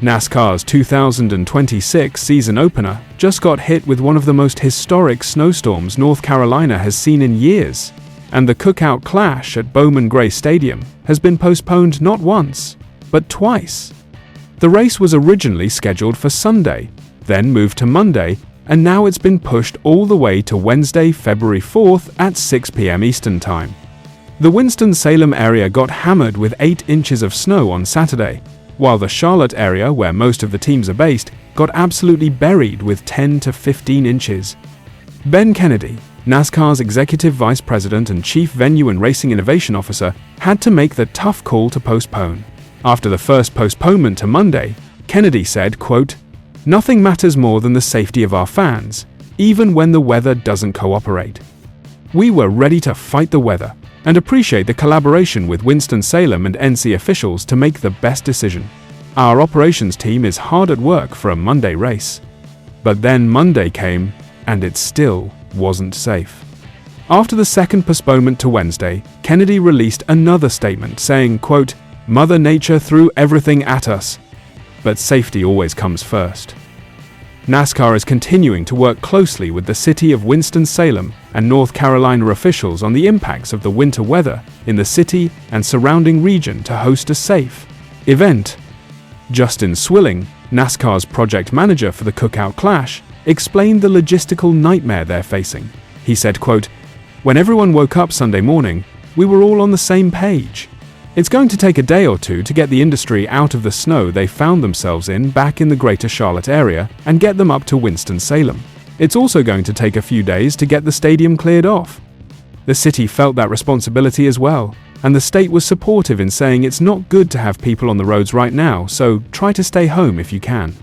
NASCAR's 2026 season opener just got hit with one of the most historic snowstorms North Carolina has seen in years, and the cookout clash at Bowman Gray Stadium has been postponed not once, but twice. The race was originally scheduled for Sunday, then moved to Monday, and now it's been pushed all the way to Wednesday, February 4th at 6 p.m. Eastern Time. The Winston-Salem area got hammered with 8 inches of snow on Saturday, while the Charlotte area, where most of the teams are based, got absolutely buried with 10 to 15 inches. Ben Kennedy, NASCAR's Executive Vice President and Chief Venue and Racing Innovation Officer, had to make the tough call to postpone. After the first postponement to Monday, Kennedy said, quote, "Nothing matters more than the safety of our fans, even when the weather doesn't cooperate. We were ready to fight the weather and appreciate the collaboration with Winston-Salem and NC officials to make the best decision. Our operations team is hard at work for a Monday race." But then Monday came, and it still wasn't safe. After the second postponement to Wednesday, Kennedy released another statement saying, quote, "Mother Nature threw everything at us, but safety always comes first." NASCAR is continuing to work closely with the city of Winston-Salem and North Carolina officials on the impacts of the winter weather in the city and surrounding region to host a safe event. Justin Swilling, NASCAR's project manager for the Cookout Clash, explained the logistical nightmare they're facing. He said, quote, "When everyone woke up Sunday morning, we were all on the same page. It's going to take a day or two to get the industry out of the snow they found themselves in back in the greater Charlotte area and get them up to Winston-Salem. It's also going to take a few days to get the stadium cleared off." The city felt that responsibility as well, and the state was supportive in saying it's not good to have people on the roads right now, so try to stay home if you can.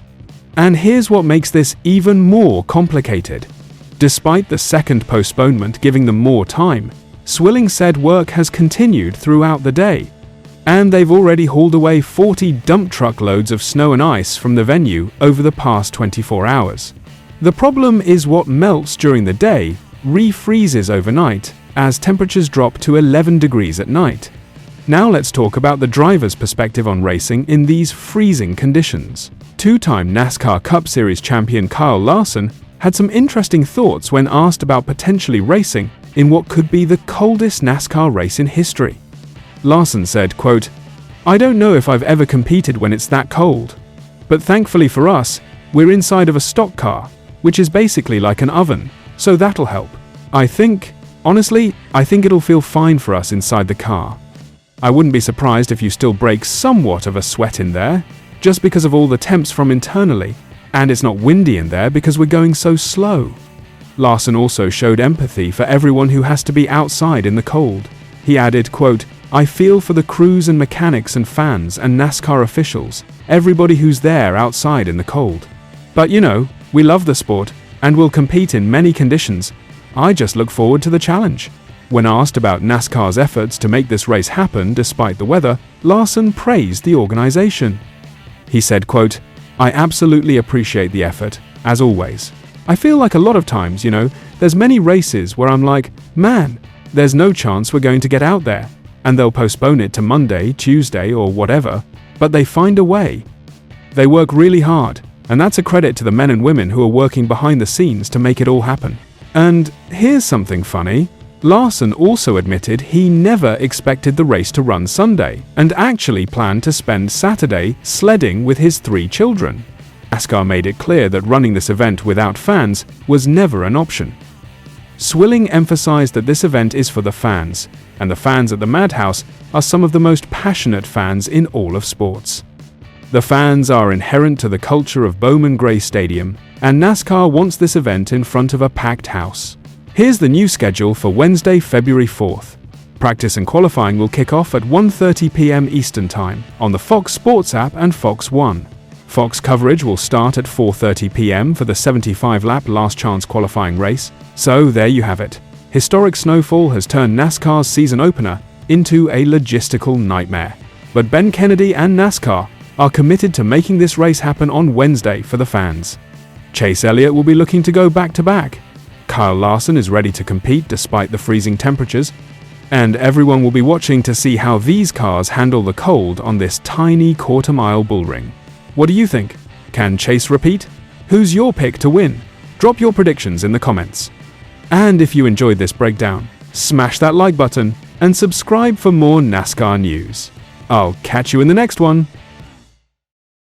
And here's what makes this even more complicated. Despite the second postponement giving them more time, Swilling said work has continued throughout the day, and they've already hauled away 40 dump truck loads of snow and ice from the venue over the past 24 hours. The problem is what melts during the day refreezes overnight as temperatures drop to 11 degrees at night. Now let's talk about the driver's perspective on racing in these freezing conditions. Two-time NASCAR Cup Series champion Kyle Larson had some interesting thoughts when asked about potentially racing in what could be the coldest NASCAR race in history. Larson said, quote, "I don't know if I've ever competed when it's that cold, but thankfully for us, we're inside of a stock car, which is basically like an oven, so that'll help. Honestly, I think it'll feel fine for us inside the car. I wouldn't be surprised if you still break somewhat of a sweat in there, just because of all the temps from internally, and it's not windy in there because we're going so slow." Larson also showed empathy for everyone who has to be outside in the cold. He added, quote, "I feel for the crews and mechanics and fans and NASCAR officials, everybody who's there outside in the cold. But we love the sport and will compete in many conditions. I just look forward to the challenge." When asked about NASCAR's efforts to make this race happen despite the weather, Larson praised the organization. He said, quote, "I absolutely appreciate the effort, as always. I feel like a lot of times, there's many races where I'm like, man, there's no chance we're going to get out there, and they'll postpone it to Monday, Tuesday, or whatever, but they find a way. They work really hard, and that's a credit to the men and women who are working behind the scenes to make it all happen." And here's something funny. Larson also admitted he never expected the race to run Sunday and actually planned to spend Saturday sledding with his 3 children. NASCAR made it clear that running this event without fans was never an option. Swilling emphasized that this event is for the fans, and the fans at the Madhouse are some of the most passionate fans in all of sports. The fans are inherent to the culture of Bowman Gray Stadium, and NASCAR wants this event in front of a packed house. Here's the new schedule for Wednesday, February 4th. Practice and qualifying will kick off at 1:30 p.m. Eastern Time on the Fox Sports app and Fox One. Fox coverage will start at 4:30 p.m. for the 75-lap last chance qualifying race. So there you have it. Historic snowfall has turned NASCAR's season opener into a logistical nightmare. But Ben Kennedy and NASCAR are committed to making this race happen on Wednesday for the fans. Chase Elliott will be looking to go back-to-back. Kyle Larson is ready to compete despite the freezing temperatures, and everyone will be watching to see how these cars handle the cold on this tiny quarter-mile bullring. What do you think? Can Chase repeat? Who's your pick to win? Drop your predictions in the comments. And if you enjoyed this breakdown, smash that like button and subscribe for more NASCAR news. I'll catch you in the next one.